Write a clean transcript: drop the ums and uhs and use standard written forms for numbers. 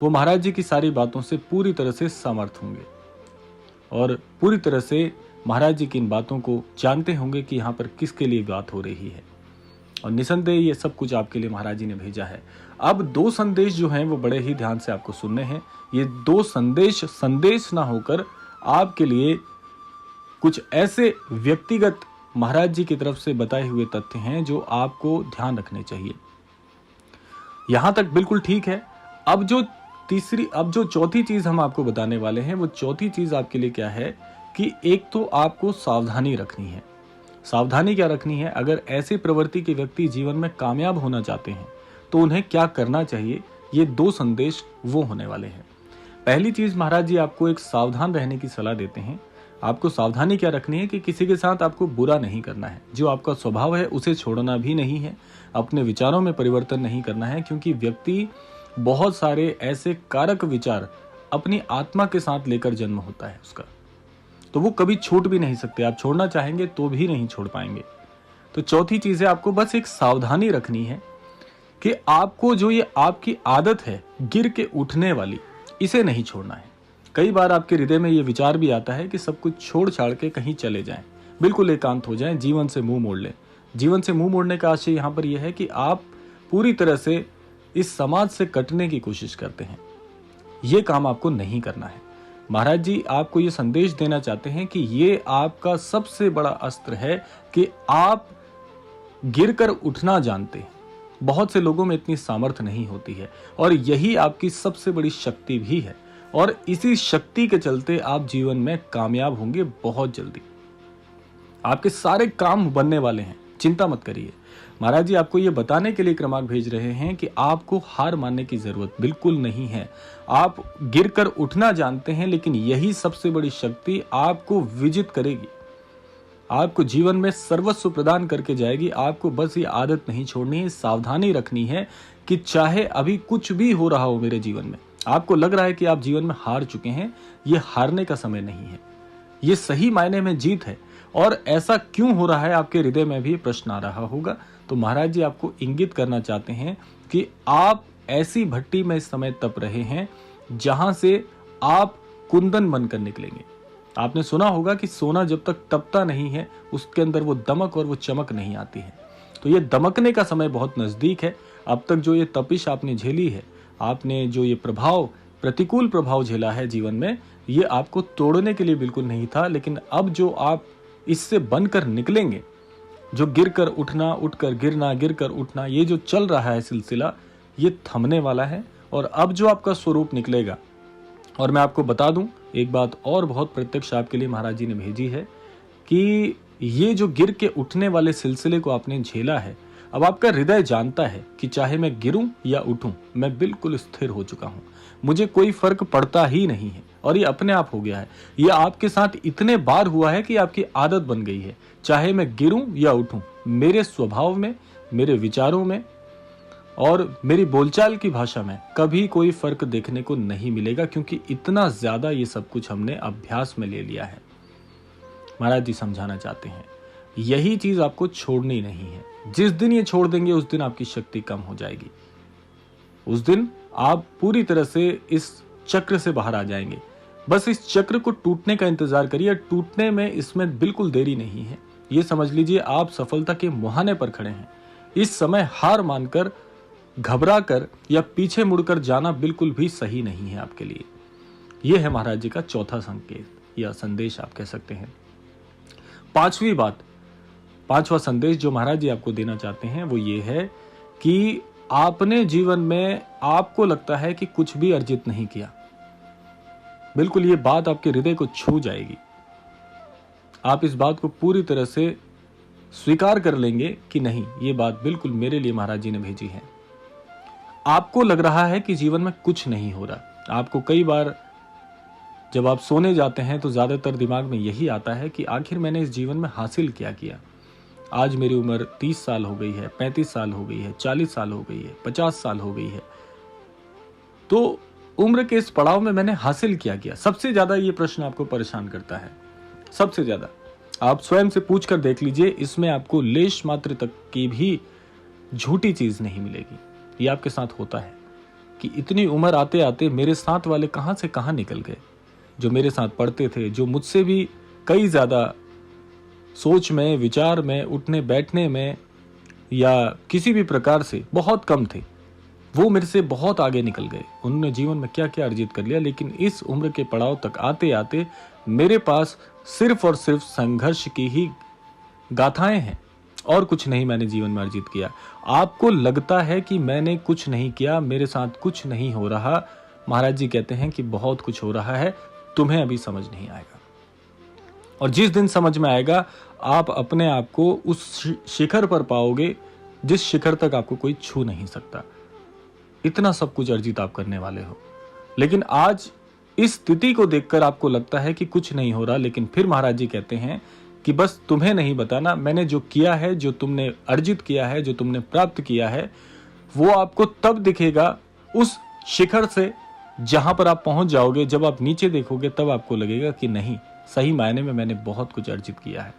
वो महाराज जी की सारी बातों से पूरी तरह से समर्थ होंगे और पूरी तरह से महाराज जी की इन बातों को जानते होंगे कि यहाँ पर किसके लिए बात हो रही है। और निसंदेह ये सब कुछ आपके लिए महाराज जी ने भेजा है। अब दो संदेश जो हैं वो बड़े ही ध्यान से आपको सुनने हैं। ये दो संदेश ना होकर आपके लिए कुछ ऐसे व्यक्तिगत महाराज जी की तरफ से बताए हुए तथ्य हैं जो आपको ध्यान रखने चाहिए। यहां तक बिल्कुल ठीक है। अब जो चौथी चीज हम आपको बताने वाले हैं, वो चौथी चीज आपके लिए क्या है कि एक तो आपको सावधानी रखनी है। सावधानी क्या रखनी है? अगर ऐसे प्रवृत्ति के व्यक्ति जीवन में कामयाब होना चाहते हैं तो उन्हें क्या करना चाहिए, ये दो संदेश वो होने वाले हैं। पहली चीज, महाराज जी आपको एक सावधान रहने की सलाह देते हैं। आपको सावधानी क्या रखनी है कि किसी के साथ आपको बुरा नहीं करना है। जो आपका स्वभाव है उसे छोड़ना भी नहीं है, अपने विचारों में परिवर्तन नहीं करना है, क्योंकि व्यक्ति बहुत सारे ऐसे कारक विचार अपनी आत्मा के साथ लेकर जन्म होता है उसका, तो वो कभी छूट भी नहीं सकते। आप छोड़ना चाहेंगे तो भी नहीं छोड़ पाएंगे। तो चौथी चीज है, आपको बस एक सावधानी रखनी है कि आपको जो ये आपकी आदत है गिर के उठने वाली, इसे नहीं छोड़ना है। कई बार आपके हृदय में ये विचार भी आता है कि सब कुछ छोड़ छाड़ के कहीं चले जाएं, बिल्कुल एकांत हो जाएं, जीवन से मुंह मोड़ लें। जीवन से मुंह मोड़ने का आशय यहाँ पर यह है कि आप पूरी तरह से इस समाज से कटने की कोशिश करते हैं। ये काम आपको नहीं करना है। महाराज जी आपको ये संदेश देना चाहते हैं कि ये आपका सबसे बड़ा अस्त्र है कि आप गिरकर उठना जानते हैं। बहुत से लोगों में इतनी सामर्थ्य नहीं होती है और यही आपकी सबसे बड़ी शक्ति भी है, और इसी शक्ति के चलते आप जीवन में कामयाब होंगे बहुत जल्दी। आपके सारे काम बनने वाले हैं, चिंता मत करिए। महाराज जी आपको ये बताने के लिए क्रमांक भेज रहे हैं कि आपको हार मानने की जरूरत बिल्कुल नहीं है। आप गिरकर उठना जानते हैं, लेकिन यही सबसे बड़ी शक्ति आपको विजित करेगी, आपको जीवन में सर्वस्व प्रदान करके जाएगी। आपको बस ये आदत नहीं छोड़नी है, सावधानी रखनी है कि चाहे अभी कुछ भी हो रहा हो मेरे जीवन में, आपको लग रहा है कि आप जीवन में हार चुके हैं, ये हारने का समय नहीं है, ये सही मायने में जीत है। और ऐसा क्यों हो रहा है, आपके हृदय में भी प्रश्न आ रहा होगा। तो महाराज जी आपको इंगित करना चाहते हैं कि आप ऐसी भट्टी में इस समय तप रहे हैं जहां से आप कुंदन बनकर निकलेंगे। आपने सुना होगा कि सोना जब तक तपता नहीं है उसके अंदर वो दमक और वो चमक नहीं आती है। तो ये दमकने का समय बहुत नजदीक है। अब तक जो ये तपिश आपने झेली है, आपने जो ये प्रतिकूल प्रभाव झेला है जीवन में, ये आपको तोड़ने के लिए बिल्कुल नहीं था। लेकिन अब जो आप इससे बनकर निकलेंगे, जो गिरकर उठना, उठकर गिरना, गिरकर उठना, ये जो चल रहा है सिलसिला, ये थमने वाला है। और अब जो आपका स्वरूप निकलेगा, और मैं आपको बता दूं एक बात और बहुत प्रत्यक्ष आपके लिए महाराज जी ने भेजी है कि ये जो गिर के उठने वाले सिलसिले को आपने झेला है, अब आपका हृदय जानता है कि चाहे मैं गिरूं या उठूं, मैं बिल्कुल स्थिर हो चुका हूं, मुझे कोई फर्क पड़ता ही नहीं है। और ये अपने आप हो गया है। ये आपके साथ इतने बार हुआ है कि आपकी आदत बन गई है। चाहे मैं गिरूं या उठूं, मेरे स्वभाव में, मेरे विचारों में और मेरी बोलचाल की भाषा में कभी कोई फर्क देखने को नहीं मिलेगा, क्योंकि इतना ज्यादा ये सब कुछ हमने अभ्यास में ले लिया है। महाराज जी समझाना चाहते हैं यही चीज आपको छोड़नी नहीं है। जिस दिन ये छोड़ देंगे उस दिन आपकी शक्ति कम हो जाएगी, उस दिन आप पूरी तरह से इस चक्र से बाहर आ जाएंगे। बस इस चक्र को टूटने का इंतजार करिए। टूटने में इसमें बिल्कुल देरी नहीं है। ये समझ लीजिए आप सफलता के मुहाने पर खड़े हैं। इस समय हार मानकर, घबरा कर या पीछे मुड़कर जाना बिल्कुल भी सही नहीं है आपके लिए। यह है महाराज जी का चौथा संकेत या संदेश आप कह सकते हैं। पांचवा संदेश जो महाराज जी आपको देना चाहते हैं वो ये है कि आपने जीवन में, आपको लगता है कि कुछ भी अर्जित नहीं किया। बिल्कुल ये बात आपके हृदय को छू जाएगी। आप इस बात को पूरी तरह से स्वीकार कर लेंगे कि नहीं, ये बात बिल्कुल मेरे लिए महाराज जी ने भेजी है। आपको लग रहा है कि जीवन में कुछ नहीं हो रहा। आपको कई बार जब आप सोने जाते हैं तो ज्यादातर दिमाग में यही आता है कि आखिर मैंने इस जीवन में हासिल क्या किया। आज मेरी उम्र 30 साल हो गई है, 35 साल हो गई है, 40 साल हो गई है, 50 साल हो गई है, तो उम्र के इस पड़ाव में मैंने हासिल क्या किया। सबसे ज्यादा ये प्रश्न आपको परेशान करता है, सबसे ज्यादा। आप स्वयं से पूछ कर देख लीजिए, इसमें आपको लेश मात्र तक की भी झूठी चीज नहीं मिलेगी। ये आपके साथ होता है। कि इतनी उम्र आते आते मेरे साथ वाले कहाँ से कहाँ निकल गए, जो मेरे साथ पढ़ते थे, जो मुझसे भी कई ज़्यादा सोच में, विचार में, उठने बैठने में या किसी भी प्रकार से बहुत कम थे, वो मेरे से बहुत आगे निकल गए। उन्होंने जीवन में क्या क्या अर्जित कर लिया, लेकिन इस उम्र के पड़ाव तक आते आते मेरे पास सिर्फ और सिर्फ संघर्ष की ही गाथाएं हैं और कुछ नहीं मैंने जीवन में अर्जित किया। आपको लगता है कि मैंने कुछ नहीं किया, मेरे साथ कुछ नहीं हो रहा, महाराज जी कहते हैं कि बहुत कुछ हो रहा है, तुम्हें अभी समझ नहीं आएगा। और जिस दिन समझ में आएगा, आप अपने आप को उस शिखर पर पाओगे जिस शिखर तक आपको कोई छू नहीं सकता। इतना सब कुछ अर्जित आप करने वाले हो, लेकिन आज इस स्थिति को देखकर आपको लगता है कि कुछ नहीं हो रहा। लेकिन फिर महाराज जी कहते हैं कि बस तुम्हें नहीं बताना, मैंने जो किया है, जो तुमने अर्जित किया है, जो तुमने प्राप्त किया है, वो आपको तब दिखेगा उस शिखर से जहां पर आप पहुंच जाओगे। जब आप नीचे देखोगे तब आपको लगेगा कि नहीं, सही मायने में मैंने बहुत कुछ अर्जित किया है।